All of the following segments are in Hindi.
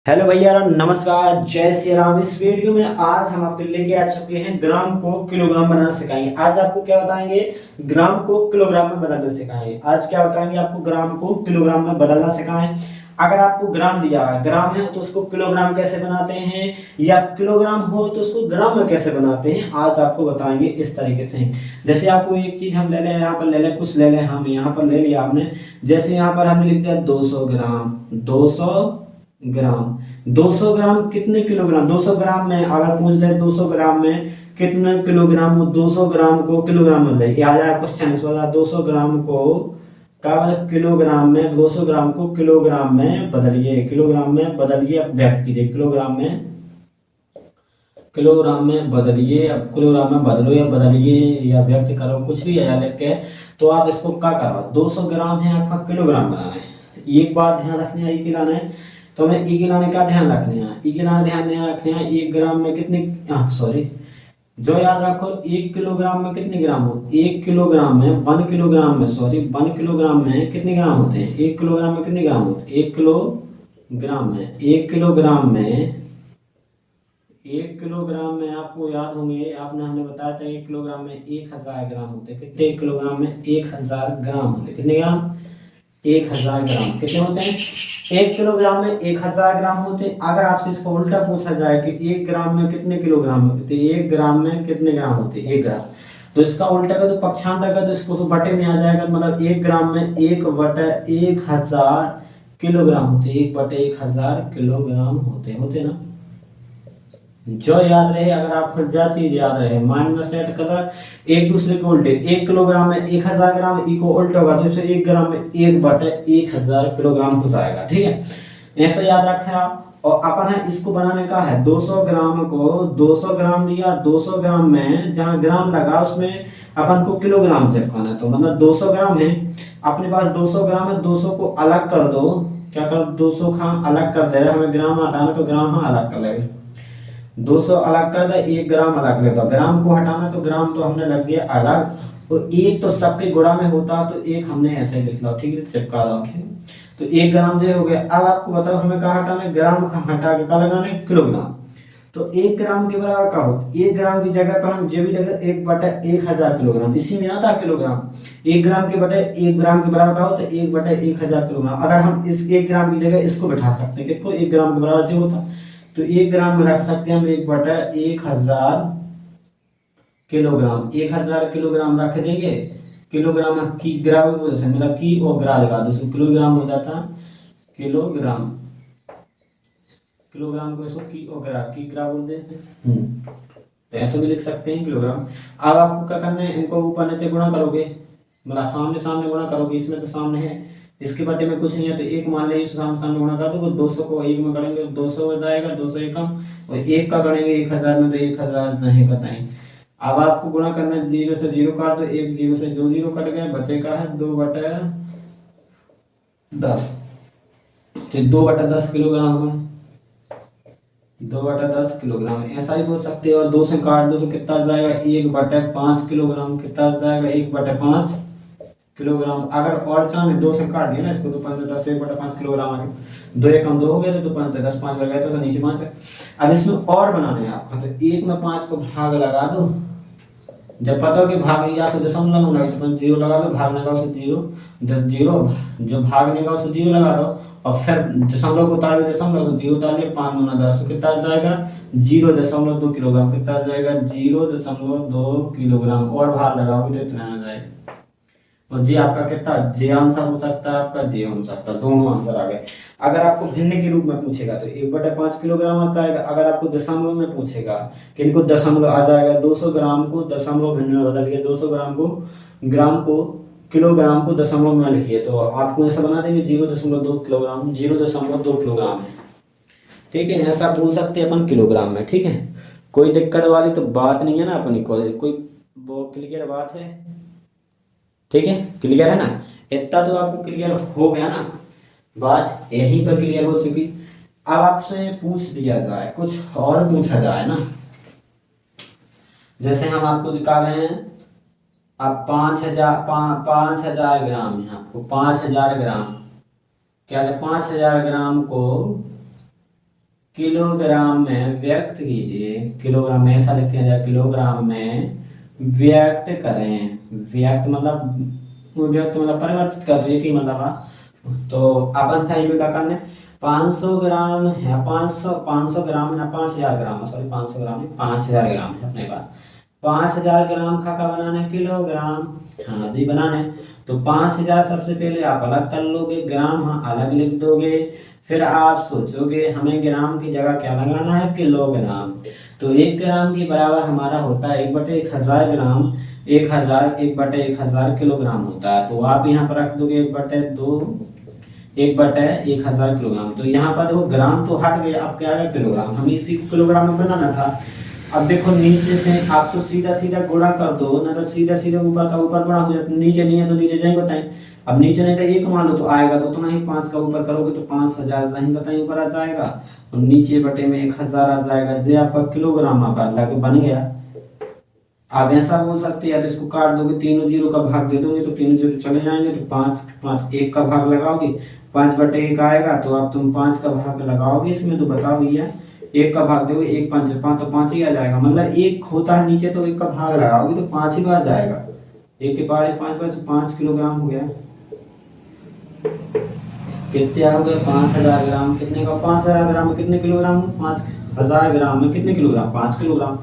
हेलो भैया नमस्कार, जय श्री राम। इस वीडियो में आज हम आपके लेके आ चुके हैं ग्राम को किलोग्राम बनाना सिखाएंगे। आज आपको क्या बताएंगे, ग्राम को किलोग्राम में बदलना सिखाएंगे। आज क्या बताएंगे आपको, ग्राम को किलोग्राम में बदलना सिखाएं। अगर आपको ग्राम दिया है, ग्राम है तो उसको किलोग्राम कैसे बनाते हैं, या किलोग्राम हो तो उसको ग्राम में कैसे बनाते हैं, आज आपको बताएंगे इस तरीके से। जैसे आपको एक चीज हम ले लें, यहाँ पर ले लें, कुछ ले लें, हम यहाँ पर ले लिया आपने। जैसे यहाँ पर हमने लिख दिया 200 ग्राम, 200 ग्राम। 200 ग्राम कितने किलोग्राम, 200 ग्राम में अगर पूछ ले 200 ग्राम में कितने किलोग्राम हो, 200 ग्राम को किलोग्राम में ले आ जाए क्वेश्चन। 200 ग्राम को का किलोग्राम में, 200 ग्राम को किलोग्राम में बदलिए, किलोग्राम में बदलिए, अब व्यक्त कीजिए किलोग्राम में, किलोग्राम में बदलिए। अब किलोग्राम में बदलो या बदलिए या व्यक्त करो, कुछ भी है लिख के। तो आप इसको क्या करो, 200 ग्राम है आपका, किलोग्राम बनाना है। एक बात ध्यान रखनी है, ये लाना है तो हमें ई गिनाने का ध्यान रखने हैं, ई गिनाना ध्यान रखने हैं। 1 ग्राम में कितने, सॉरी, जो याद रखो 1 किलोग्राम में कितने ग्राम हो, 1 किलोग्राम में 1 किलोग्राम में, सॉरी 1 किलोग्राम में कितने ग्राम होते हैं, 1 किलोग्राम में कितने ग्राम होते हैं, 1 किलोग्राम में, 1 किलोग्राम में, 1 किलोग्राम में आपको याद होंगे, आपने हमने बताया था 1 किलोग्राम में 1000 ग्राम होते हैं। कितने, 1 किलोग्राम में 1000 ग्राम होते हैं। कितने ग्राम, 1000 ग्राम कितने होते हैं, 1 किलोग्राम में 1000 ग्राम होते हैं। अगर आपसे इसको उल्टा पूछा जाए कि 1 ग्राम में कितने किलोग्राम होते हैं, 1 ग्राम में कितने ग्राम होते हैं, 1 ग्राम, तो इसका उल्टा का तो पक्षांतर का तो इसको तो बटे में आ जाएगा। मतलब 1 ग्राम में 1/1000 किलोग्राम होते हैं, 1/1000 किलोग्राम होते ना। जो याद रहे, अगर आपको जो चीज याद रहे माइंड में सेट कर, एक दूसरे के उल्टे। 1 किलोग्राम में 1000 ग्राम, ई को उल्टा होगा तो इसे 1 ग्राम में 1/1000 किलोग्राम हो जाएगा। ठीक है, ऐसे याद रखें आप। और अपन है इसको बनाने का है 200 ग्राम को, 200 ग्राम दिया, 200 ग्राम में जहां ग्राम लगा उसमें अपन को किलोग्राम चिपकाना है। तो मतलब 200 ग्राम है अपने पास, 200 ग्राम है, 200 को अलग कर दो। क्या कर, 200 का अलग कर दे, हमें ग्राम हटाना तो ग्राम हम अलग कर लेंगे। 200 अलग कर दे, 1 ग्राम अलग लेता, ग्राम को हटाना तो ग्राम तो हमने लग दिया अलग। तो एक तो सबके गुणा में होता तो एक हमने ऐसे ही लिख लो, ठीक है, चिपका दो। ठीक, तो 1 ग्राम जो हो गया। अब आपको बताओ हमें कहा हटाना, ग्राम का हटा के क्या लगाना है, किलोग्राम। तो 1 ग्राम के बराबर क्या हो, 1 ग्राम की जगह पर हम जो भी जगह 1/1000 किलोग्राम, इसी में आता किलोग्राम। 1 ग्राम के बटे 1 ग्राम के बराबर क्या होता है, 1/1000 किलोग्राम। अगर हम इस 1 ग्राम की जगह इसको बैठा सकते हैं, किसको, 1 ग्राम के बराबर से होता, तो 1 ग्राम में रख सकते हैं हम 1/1000 किलोग्राम। 1000 किलोग्राम रख देंगे, किलोग्राम की ग्राम मतलब की और ग्रा लगा दो, किलोग्राम हो जाता किलोग्राम। किलोग्राम को इसको की ग्रा बोल देते हैं। तो ऐसे भी लिख सकते हैं किलोग्राम। अब आपको क्या करना है, इनको ऊपर नीचे गुणा करोगे, मतलब सामने सामने गुणा करोगे। इसमें तो सामने है, इसके बटे में कुछ नहीं है, तो 1 मान लीजिए सामने सामने गुणा कर दो, 200 को 1 में करेंगे 200 हो जाएगा, 200 एकम, और 1 का करेंगे 1000 में तो 1000 नहीं कटाएंगे। अब आपको गुणा करना है, 0 से 0 काट दो, 1 0 से 2 0 कट गए, बचेगा है 2/10, तो 2/10 किलोग्राम है, 2/10 किलोग्राम। ऐसा ही बोल सकते हो। और 2 से काट दो तो कितना आ जाएगा, 1/5 किलोग्राम। कितना आ जाएगा, 1/5 किलोग्राम। अगर और चाहे 2 से काट दिया ना इसको, तो 5 से 10, 1/5 किलोग्राम आ गया। 2 एकम 2 हो गया, तो 5 से 10, 5 लग गया तो नीचे 5 है। अब इसमें और बनाने हैं आपका, तो 1 में 5 को भाग लगा दो। जब पता हो कि भाग या से दशमलव होना है तो 0 लगा दो, भागने का उसे 0, 10 0, जो भागने का उसे 0 लगा दो, और फिर दशमलव को उतार दशमलव तो 0 उतार लिया, 5 गुना 10 तो कितना आ जाएगा, 0.2 किलोग्राम। कितना आ जाएगा, 0.2 किलोग्राम। और भार लगाओगे तो इतना आ जाएगा। और जी आपका कितना, जे आंसर हो सकता है आपका, जे हो सकता है, दोनों आंसर आ गए। अगर आपको भिन्न के रूप में पूछेगा तो 1/5 किलोग्राम आ जाएगा। अगर आपको दशमलव में पूछेगा कि इनको दशमलव आ जाएगा, 200 ग्राम को दशमलव भिन्न में बदल के 200 ग्राम को, ग्राम को किलोग्राम को दशमलव में लिखिए, तो आपको ऐसा बना देंगे 0.2 किलोग्राम, 0.2 किलोग्राम है। ठीक है, ऐसा बोल सकते हैं अपन किलोग्राम में। ठीक है, कोई दिक्कत वाली तो बात नहीं है ना अपनी, कोई वो क्लियर बात है। ठीक है, क्लियर है ना, इतना तो आपको क्लियर हो गया ना, बात यहीं पर क्लियर हो चुकी। अब आपसे पूछ लिया जाए, कुछ और पूछा जाए ना, जैसे हम आपको दिखा रहे हैं, आप 5000 ग्राम है, आपको 5000 ग्राम क्या है, 5000 ग्राम को किलोग्राम में व्यक्त कीजिए, किलोग्राम में ऐसा लिखा जाए, किलोग्राम में व्यक्त करें, व्यक्त मतलब परिवर्तित कर रही थी मतलब। तो अपन का ये क्या करना है, 500 ग्राम है, 500 ग्राम ना 5000 ग्राम, सॉरी 500 ग्राम नहीं 5000 ग्राम है अपने पास। 5000 ग्राम का बनाना है किलोग्राम, हाँ जी बनाना है। तो 5000 सबसे पहले आप अलग कर लोगे, ग्राम हाँ अलग लिख दोगे, फिर आप सोचोगे हमें ग्राम की जगह क्या लगाना है, किलोग्राम। तो 1 ग्राम के बराबर हमारा होता है 1/1000 ग्राम, 1/1000 किलोग्राम होता है। तो आप यहाँ पर रख दोगे 1/2, 1/1000 किलोग्राम। तो यहाँ पर देखो ग्राम तो हट गया, अब क्या आ गया किलोग्राम, हमें इसी को किलोग्राम में बनाना था। अब देखो नीचे से आप तो सीधा सीधा गुणा कर दो ना, तो सीधा सीधा ऊपर का ऊपर गुणा हो जाता, नीचे नहीं है तो नीचे जाएंगे बताएं। अब नीचे नहीं तो 1 मान लो तो आएगा, तो उतना ही 5 का ऊपर करोगे तो 5000 जाएंगे बताएं ऊपर आ जाएगा, और नीचे बटे में 1000 आ जाएगा, जो आपका किलोग्राम आप लगे बन गया। आप ऐसा बोल सकते हैं, या तो इसको काट दोगे, तीनों जीरो का भाग दे दोगे तो तीनों जीरो चले जाएंगे, तो 5 1 का भाग लगाओगे, 5/1 आएगा, तो अब तुम 5 का भाग लगाओगे इसमें, तो बताओ भैया 1 का भाग दोगे, 1 5 5 तो 5 ही आ जाएगा, मतलब 1 होता है नीचे तो 1 का भाग लगाओगे तो 5 ही बार जाएगा, 1 के पहाड़े 5 बार, 5 किलोग्राम हो गया। कितने हो गए 5000 ग्राम, कितने का 5000 ग्राम में कितने किलोग्राम, 5000 ग्राम में कितने किलोग्राम, 5 किलोग्राम।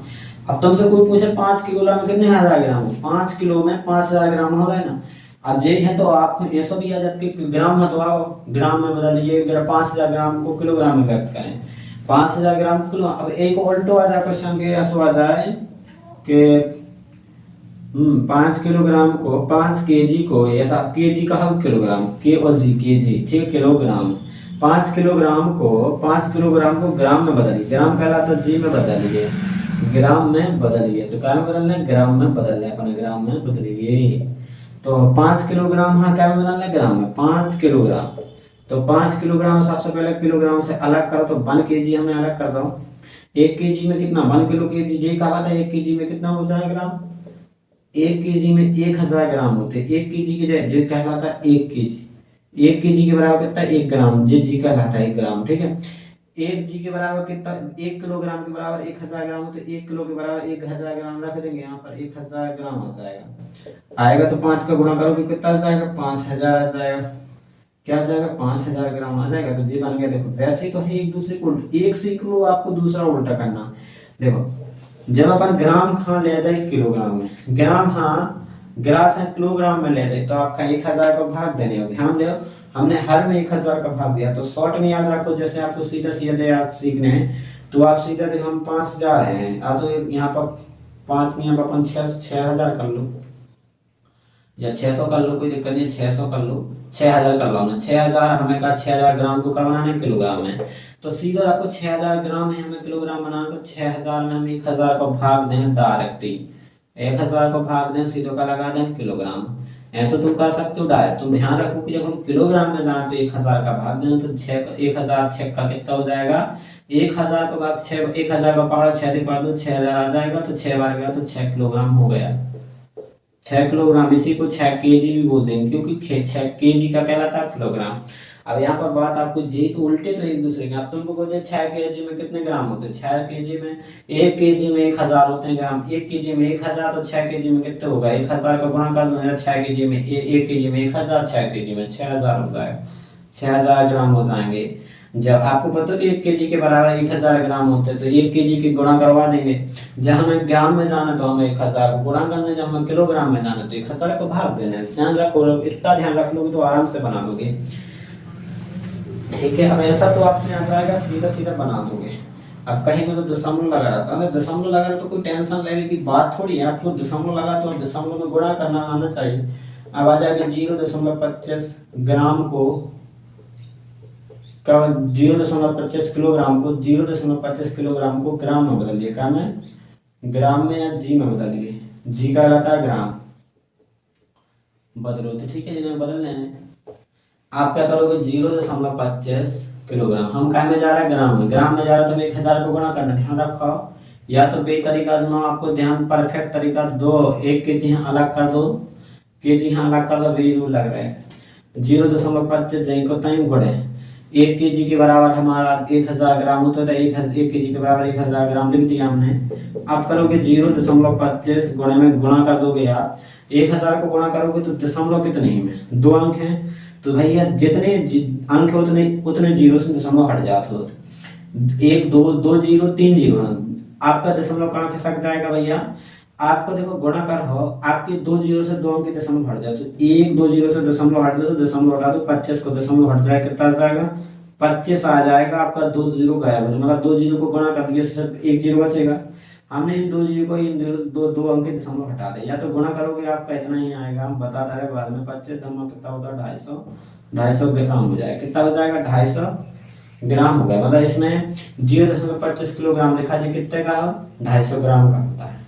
अब तुमसे कोई पूछे 5 किलोग्राम में कितने हजार ग्राम, 5 किलो में 5000 ग्राम हो रहा है ना। अब ये है तो आपको ऐसा भी आ जाता कि ग्राम है तो आप ग्राम में बदलिए, अगर 5000 ग्राम को किलोग्राम में व्यक्त करें, 5000 ग्राम किलो। अब एक उल्टो आ जाए क्वेश्चन के, ऐसा आ जाए कि 5 किलोग्राम को 5 केजी को, या तो आप केजी का हम किलोग्राम, के और जी केजी, ठीक है किलोग्राम। 5 किलोग्राम को ग्राम में बदलिए, ग्राम कहलाता जी में बदलिए, ग्राम में बदलिए, तो क्या में बदलना है, ग्राम में बदलना है, अपने ग्राम में बदलिए। तो 5 किलोग्राम हाँ क्या में बदलना है, ग्राम में 5 किलोग्राम। तो 5 किलोग्राम सबसे पहले किलोग्राम से अलग करो, तो 1 केजी हमें अलग कर दो। 1 केजी में कितना, 1 किलो केजी जी कहा था, 1 केजी में कितना हो जाएगा ग्राम, 1 केजी में 1000 ग्राम होते, 1 केजी की जगह जी कहलाता है 1 केजी, 1 केजी के बराबर कितना 1 ग्राम, जी कहलाता है 1 ग्राम, ठीक है। 1 जी के बराबर कितना, 1 किलोग्राम के बराबर 1000 ग्राम होते, 1 किलो के बराबर 1000 ग्राम रख देंगे यहाँ पर, 1000 ग्राम आ जाएगा, आएगा तो 5 का गुणा करोगे कितना आ जाएगा, 5000 आ जाएगा, क्या आ जाएगा 5000 ग्राम आ जाएगा। तो जी बन गया। देखो वैसे ही तो है एक दूसरे को एक सीख लो, आपको दूसरा उल्टा करना। देखो जब अपन ग्राम हाँ ले जाए किलोग्राम में, ग्राम हाँ ग्रास है किलोग्राम में ले जाए, तो आपका 1000 का भाग देने हो, ध्यान दो हमने हर में 1000 का भाग दिया। तो शॉर्ट में याद रखो, जैसे आपको सीधा सीधे याद सीखने हैं तो आप सीधा देखो हम 5000 है, आ तो यहाँ पर 5 में अपन 6000 कर लो, या 600 कर लो, कोई दिक्कत नहीं, 600 कर लो, 6000 कर लो ना, 6000 हमें का 6000 ग्राम को करवाना है किलोग्राम में, तो सीधा रखो 6000 ग्राम है हमें किलोग्राम बनाना, तो 6000 में हम 1000 को भाग दें डायरेक्टली, 1000 को भाग दें सीधो का लगा दें किलोग्राम। ऐसे तुम कर सकते हो डायरेक्ट। तुम ध्यान रखो कि जब हम किलोग्राम में जाए तो 1000 का भाग देना, तो 1000 6 का कितना हो जाएगा, 1000 का भाग 6, 1000 का पावर 6 से पढ़ दो 6000 आ जाएगा, तो 6 बार गया तो 6 किलोग्राम हो गया, 6 किलोग्राम। इसी को 6 केजी भी बोल देंगे क्योंकि 6 केजी का कहलाता है किलोग्राम। अब यहाँ पर बात आपको जी तो उल्टे तो एक दूसरे के, अब तुमको बोलते 6 केजी में कितने ग्राम होते हैं, 6 केजी में 1 केजी में 1000 होते हैं ग्राम, 1 केजी में 1000, तो 6 केजी में कितने होगा, 1000 का गुणा कर दो 6 केजी में, 1 केजी में 1000, 6 केजी में 6000 हो जाएगा, 6000 ग्राम हो जाएंगे। जब आपको पता है 1 केजी के बराबर 1000 ग्राम होते हैं, तो 1 केजी के गुणा करवा देंगे। जब हमें ग्राम में जाना तो हमें 1000 को गुणा करना है, जब हमें किलोग्राम में जाना तो 1000 को भाग देना है। ध्यान रखो, इतना ध्यान रख लोगे तो आराम से बना लोगे, ठीक है। अब ऐसा तो आपसे आ जाएगा, सीधा सीधा बना दोगे। अब कहीं में तो दशमलव लगा रहता है, दशमलव लगा तो कोई टेंशन लेने की बात थोड़ी है, आपको दशमलव लगा तो दशमलव में गुणा करना आना चाहिए। अब आ जाएगा 0.25 ग्राम को, 0.25 किलोग्राम को, 0.25 किलोग्राम को ग्राम में बदलिए, क्या में ग्राम में या जी में बदलिए, जी का रहता है ग्राम, बदलो तो ठीक है, जिन्हें बदलने हैं आप क्या करोगे 0.25 किलोग्राम, हम क्या में जा रहा है ग्राम में, ग्राम में जा रहा है तो 1000 को गुणा करना, ध्यान रखो। या तो बे तरीका आजमाओ, आपको ध्यान परफेक्ट तरीका दो, 1 केजी अलग कर दो, केजी अलग कर दो, बे लग रहा है 0.25 जई को तई गुणे, 1 kg के बराबर हमारा 1000 ग्राम होता है, 1 kg के बराबर 1000 ग्राम लिख दिया हमने। आप करोगे 0.25 गुणे में गुणा कर दोगे आप, 1000 को गुणा करोगे तो दशमलव कितने ही में 2 अंक हैं, तो भैया जितने अंक उतने जीरो से दशमलव हट जाते हो, 1 2 2 जीरो 3 जीरो, आपका दशमलव कहाँ खसक जाएगा भैया, आपको देखो गुणा कर हो, आपके 2 जीरो से 2 अंक के दशमलव हट जाए, तो 1 2 जीरो से दशमलव हट जाए तो दशमलव हटा दो, 25 को दशमलव हट जाए कितना आ जाएगा 25 आ जाएगा, आपका 2 जीरो गायब हो जाए, मतलब 2 जीरो को गुणा कर दिया सिर्फ 1 जीरो बचेगा। हमने इन 2 जीरो को इन दो अंक के दशमलव हटा दे, या तो गुणा करोगे आपका इतना ही आएगा, हम बताता रहे बाद में। 25 दमा कितना होता है 250 ग्राम हो जाएगा, कितना हो जाएगा 250 ग्राम हो गया, मतलब इसमें 0.25 किलोग्राम लिखा जी कितने का 250 ग्राम का होता है।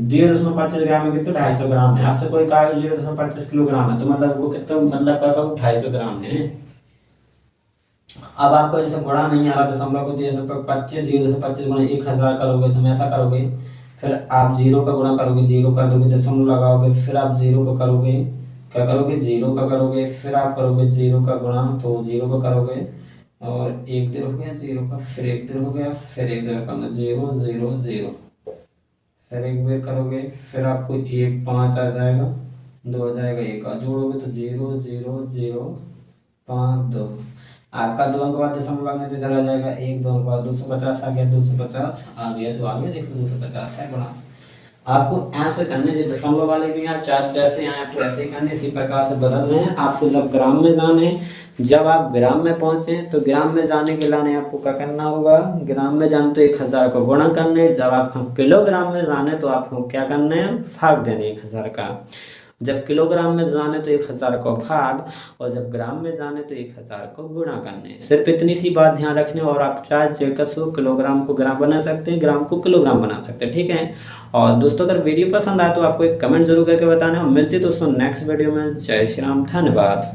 0.25 ग्राम में कितना 250 ग्राम है, आपसे कोई कहा 0.25 किलोग्राम है तो मतलब वो कितना मतलब का 250 ग्राम है। अब आपको जैसे गुणा नहीं आ रहा दशमलव को दिया तो 25 0.25 गुणा 1000 करोगे, तुम ऐसा करोगे, फिर आप जीरो का गुणा करोगे, जीरो कर दोगे, दशमलव लगाओगे, फिर आप जीरो का करोगे, क्या करोगे जीरो का करोगे, फिर आप करोगे जीरो का गुणा, तो जीरो का करोगे और 1 देर हो गया जीरो का, फिर 1 देर हो गया, फिर 1 देर करना 0 0 0, फिर 1 बार करोगे, फिर आपको 1 5 आ जाएगा, 2 आ जाएगा, 1 का जोड़ोगे तो 0 0 0 5 2, आपका 2 अंक बाद दशमलव लगने तो इधर आ जाएगा 1 2 अंक बाद 250 आ गया, 250 आ गया, तो आ गया देखो 250 है गुणा। आपको ऐसे करने जो दशमलव वाले भी यहाँ चार जैसे यहाँ आपको ऐसे ही करने, इसी प्रकार से बदलने हैं। आपको जब ग्राम में जाने, जब आप ग्राम में पहुंचे तो ग्राम में जाने के लिए आपको क्या करना होगा, ग्राम में जाने तो 1000 को गुणा करने, जब आप किलोग्राम में जाने तो आपको क्या करना है भाग देने 1000 का, जब किलोग्राम में जाने तो 1000 को भाग, और जब ग्राम में जाने तो 1000 को गुणा करने। सिर्फ इतनी सी बात ध्यान रखने, और आप चाहे किलोग्राम को ग्राम बना सकते हैं, ग्राम को किलोग्राम बना सकते हैं, ठीक है। और दोस्तों अगर वीडियो पसंद आए तो आपको एक कमेंट जरूर करके बताना, और मिलते दोस्तों नेक्स्ट वीडियो में। जय श्री राम, धन्यवाद।